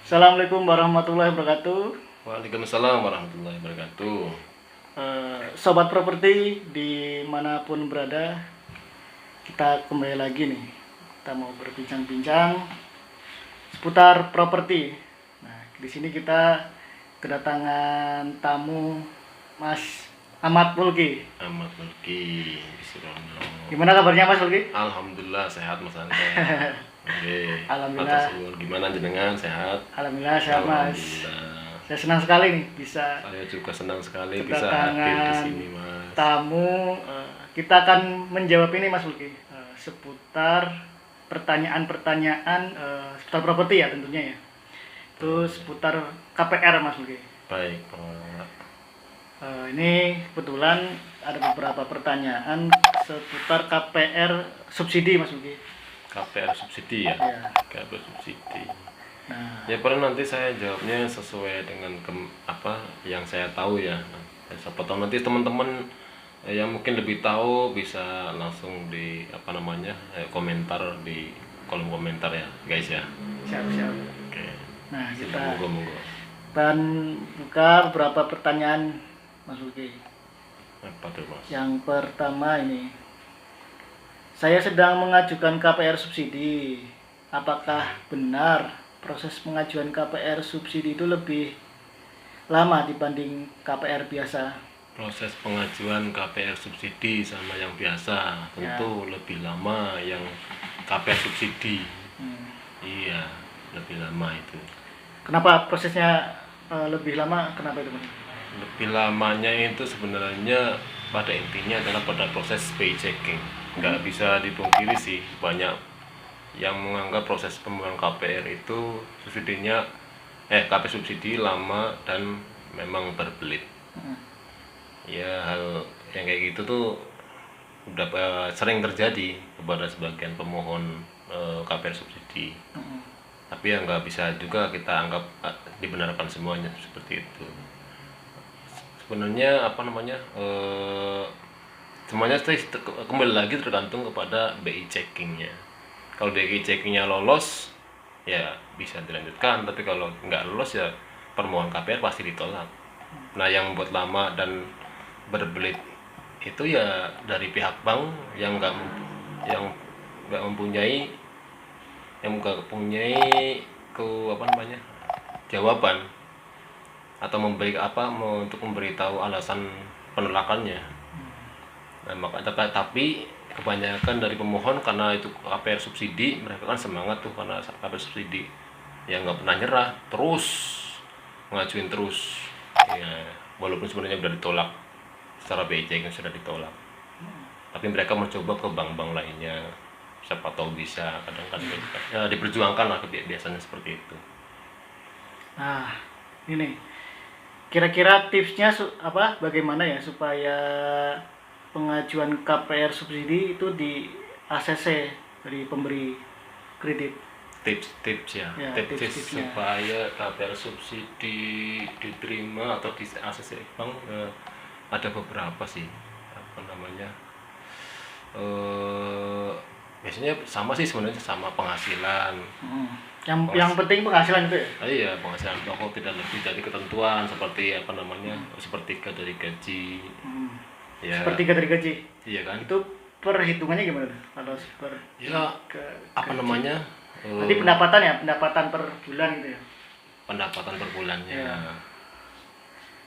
Assalamualaikum warahmatullahi wabarakatuh. Waalaikumsalam warahmatullahi wabarakatuh. Sobat properti dimanapun berada, kita kembali lagi nih. Kita mau berbincang-bincang seputar properti. Nah, di sini kita kedatangan tamu Mas Ahmad Mulki. Ahmad Mulki Bisrono. Gimana kabarnya Mas Mulki? Alhamdulillah sehat Mas Anta. Oke. Alhamdulillah. Gimana jenengan sehat? Alhamdulillah sehat Mas. Alhamdulillah. Saya senang sekali nih bisa Saya juga senang sekali bisa hadir di sini Mas. tamu. Kita akan menjawab ini Mas Mulki seputar pertanyaan-pertanyaan seputar properti ya tentunya ya. Itu seputar KPR Mas Mulki. Baik Pak. Ini kebetulan ada beberapa pertanyaan seputar KPR subsidi Mas Mulki. KPR subsidi ya? Ya. KPR subsidi. Nah, Ya paling nanti saya jawabnya sesuai dengan apa yang saya tahu ya. Siapa tahu nanti teman-teman yang mungkin lebih tahu bisa langsung di komentar di kolom komentar ya guys ya. siap-siap. Oke. Nah, kita Monggo. akan buka beberapa pertanyaan Mas Mulki. Apa tuh Mas? Yang pertama ini, saya sedang mengajukan KPR subsidi. Apakah benar proses pengajuan KPR subsidi itu lebih lama dibanding KPR biasa? Proses pengajuan KPR subsidi sama yang biasa tentu lebih lama yang KPR subsidi. Iya, lebih lama itu. Kenapa prosesnya lebih lama? Kenapa itu, Mas? Lebih lamanya itu sebenarnya pada intinya adalah pada proses pay checking. Nggak bisa dipungkiri sih, banyak yang menganggap proses pembuatan KPR itu KPR subsidi lama dan memang berbelit. Ya hal yang kayak gitu tuh udah sering terjadi kepada sebagian pemohon KPR subsidi. Tapi ya nggak bisa juga kita anggap dibenarkan semuanya seperti itu. Sebenarnya semuanya kembali lagi tergantung kepada BI checkingnya. Kalau BI checkingnya lolos ya bisa dilanjutkan, tapi kalau nggak lolos ya permohonan KPR pasti ditolak. Nah yang membuat lama dan berbelit itu ya dari pihak bank yang nggak mempunyai jawaban atau untuk memberitahu alasan penolakannya. Nah, tapi kebanyakan dari pemohon karena itu KPR subsidi, mereka kan semangat tuh karena KPR subsidi, ya nggak pernah nyerah, terus ngajuin terus, ya walaupun sebenarnya udah ditolak secara BCK sudah ditolak, tapi mereka mencoba ke bank-bank lainnya, siapa tahu bisa, kadang-kadang ya diperjuangkan lah biasanya seperti itu. Nah, ini kira-kira tipsnya bagaimana ya supaya pengajuan KPR subsidi itu di ACC dari pemberi kredit? Tips supaya KPR subsidi diterima atau di ACC bank ada beberapa sih biasanya sama sih sebenarnya, sama penghasilan. Yang penting penghasilan itu ya? Iya, penghasilan pokok tidak lebih dari ketentuan seperti sepertiga dari gaji. Ya. Sepertiga dari gaji. Iya kan? Itu perhitungannya gimana? Kalau Nanti pendapatan per bulan gitu ya? Pendapatan per bulannya. Ya.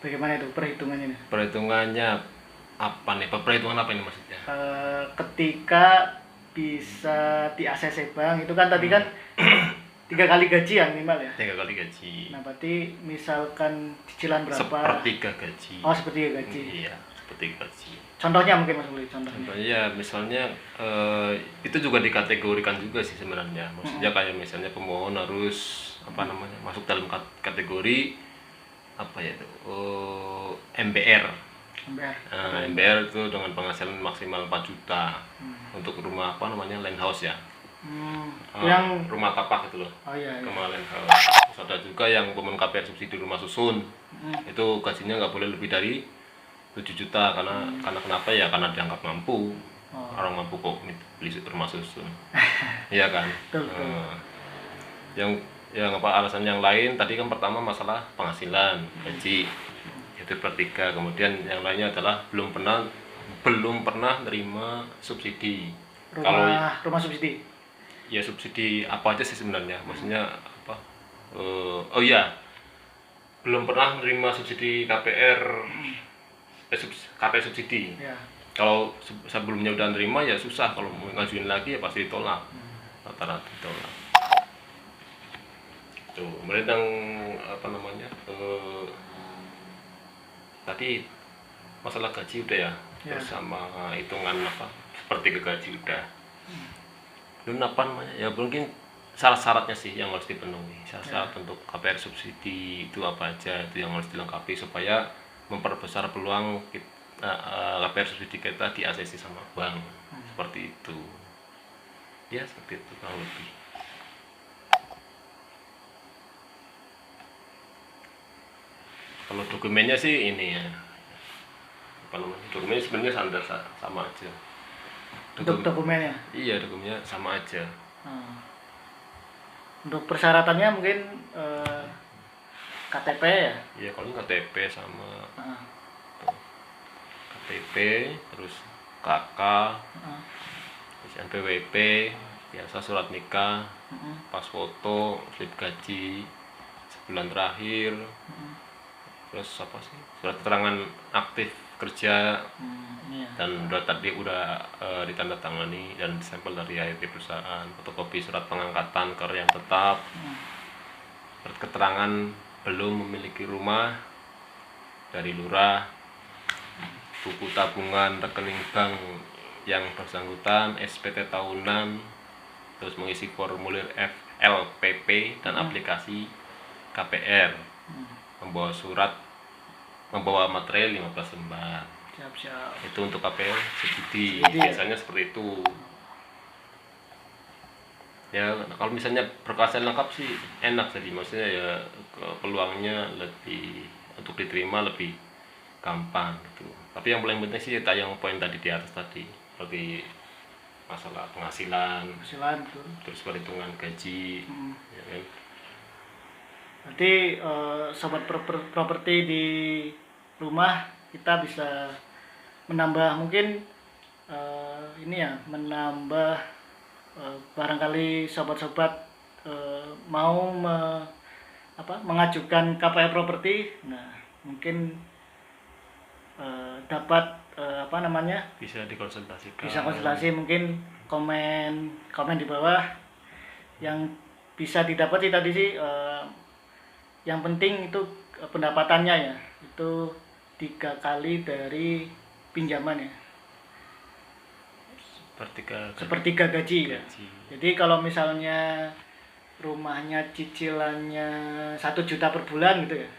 Bagaimana itu perhitungannya? Perhitungannya apa nih? Perhitungan apa ini maksudnya? Ketika bisa di ACC bank itu kan tadi kan 3 kali gaji ya minimal ya? 3 kali gaji. Nah berarti misalkan cicilan berapa? Sepertiga gaji. Oh sepertiga gaji. Iya, sepertiga gaji. Contohnya mungkin Mas Mulki, contohnya misalnya itu juga dikategorikan juga sih sebenarnya. Maksudnya kayak misalnya pemohon harus masuk dalam kategori MBR. MBR itu dengan penghasilan maksimal 4 juta untuk rumah land house ya. Yang rumah tapak itu loh. Oh iya. Rumah land house. Terus ada juga yang pemohon KPR subsidi rumah susun. Itu gajinya nggak boleh lebih dari 7 juta karena kenapa ya, karena dianggap mampu. Orang mampu kok beli rumah susun. Iya kan? Betul. Yang Ya apa alasan yang lain tadi kan pertama masalah penghasilan gaji itu per 3, kemudian yang lainnya adalah belum pernah nerima subsidi. Kalau Rumah subsidi. ya subsidi apa aja sih sebenarnya, maksudnya apa, oh iya, belum pernah nerima subsidi KPR, KPR subsidi. Ya. Kalau sebelumnya udah nerima ya susah, kalau mau ngajuin lagi ya pasti ditolak, rata-rata ditolak. Tuh kemudian yang apa namanya, tadi masalah gaji udah ya, Ya. terus sama hitungan apa seperti ke gaji udah. Dan apa namanya ya, mungkin syarat-syaratnya sih yang harus dipenuhi. Syarat untuk KPR subsidi itu apa aja, itu yang harus dilengkapi supaya memperbesar peluang KPR subsidi kita di ACC sama bank. Seperti itu ya, seperti itu kurang lebih. Kalau dokumennya sih ini ya, apa namanya, dokumennya sebenarnya standar sama aja. Untuk dokumennya. Iya, dokumennya sama aja. Untuk persyaratannya mungkin KTP ya. Iya, kalau KTP sama KTP, terus KK, terus NPWP, biasa surat nikah, pas foto, slip gaji sebulan terakhir, terus apa sih, surat keterangan aktif kerja, dan udah tadi udah ditandatangani dan sampel dari HRD perusahaan, fotokopi surat pengangkatan ke yang tetap, surat keterangan belum memiliki rumah dari lurah, buku tabungan rekening bank yang bersangkutan, SPT tahunan, terus mengisi formulir FLPP dan aplikasi KPR, membawa material 15 lembar. Siap. Itu untuk KPR subsidi biasanya seperti itu ya. Kalau misalnya berkas lengkap sih enak, jadi maksudnya ya peluangnya lebih untuk diterima lebih gampang gitu. Tapi yang paling penting sih yang poin tadi di atas tadi, lebih masalah penghasilan tuh. Terus perhitungan gaji, ya kan. Nanti sobat properti di rumah kita bisa menambah mungkin ini ya, menambah barangkali sobat-sobat mau mengajukan KPR properti, nah mungkin dapat bisa dikonsultasikan. Bisa konsultasi, mungkin komen di bawah yang bisa didapat sih tadi sih, yang penting itu pendapatannya ya, itu 3 kali dari pinjaman ya, sepertiga gaji ya. Jadi kalau misalnya rumahnya cicilannya 1 juta per bulan gitu ya,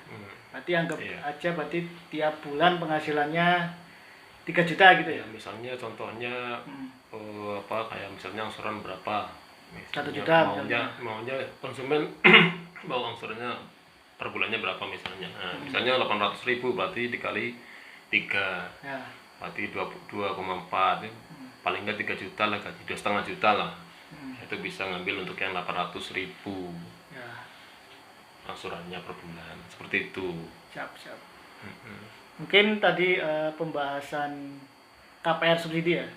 berarti anggap aja berarti tiap bulan penghasilannya 3 juta gitu ya. Misalnya contohnya kayak misalnya angsuran berapa, 1 juta maunya konsumen mau angsurannya per bulannya berapa misalnya. Nah, misalnya 800.000 berarti dikali 3 ya, berarti 2,4 ya. Paling enggak 3 juta lah, gaji 2,5 juta lah. Itu bisa ngambil untuk yang 800.000 ya, angsurannya per bulan, seperti itu. Siap. Mungkin tadi pembahasan KPR subsidi ya.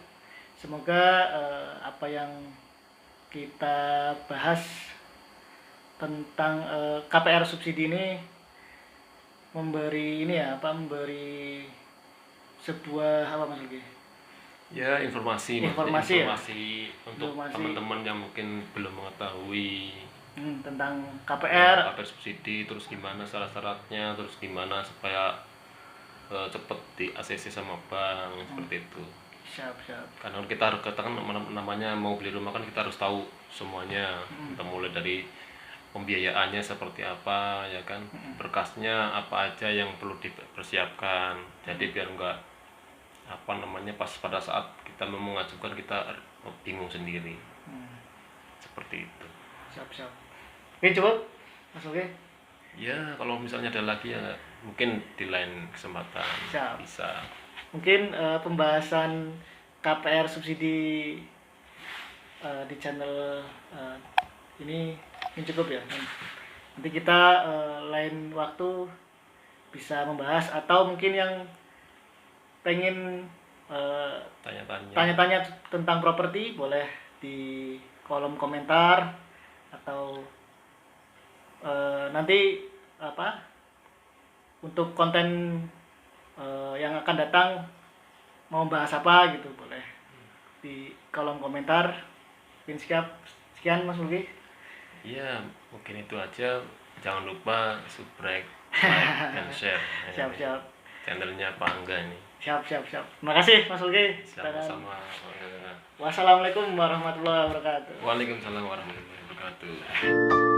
Semoga apa yang kita bahas tentang KPR subsidi ini memberi sebuah ya, informasi ya? Untuk teman-teman yang mungkin belum mengetahui tentang KPR subsidi, terus gimana syarat-syaratnya, terus gimana supaya cepat di ACC sama bank, seperti itu. Siap. Karena kita harus katakan namanya mau beli rumah kan kita harus tahu semuanya, kita mulai dari pembiayaannya seperti apa ya kan, berkasnya apa aja yang perlu dipersiapkan, jadi biar enggak pas pada saat kita mau mengajukan kita bingung sendiri. Seperti itu. Siap. Oke, coba Mas. Oke ya, kalau misalnya ada lagi ya mungkin di lain kesempatan. Siap. Bisa mungkin pembahasan KPR subsidi di channel ini Ini cukup ya. Nanti kita lain waktu bisa membahas, atau mungkin yang pengen Tanya-tanya. tanya-tanya tentang properti boleh di kolom komentar, atau nanti untuk konten yang akan datang mau bahas apa gitu, boleh di kolom komentar. Mungkin sekian Mas Mulki. Iya, mungkin itu aja. Jangan lupa subscribe, like, and share. Siap. Channelnya Pangga nih. Siap. Terima kasih Mas Mulki. Sama-sama. Wassalamualaikum warahmatullahi wabarakatuh. Waalaikumsalam warahmatullahi wabarakatuh.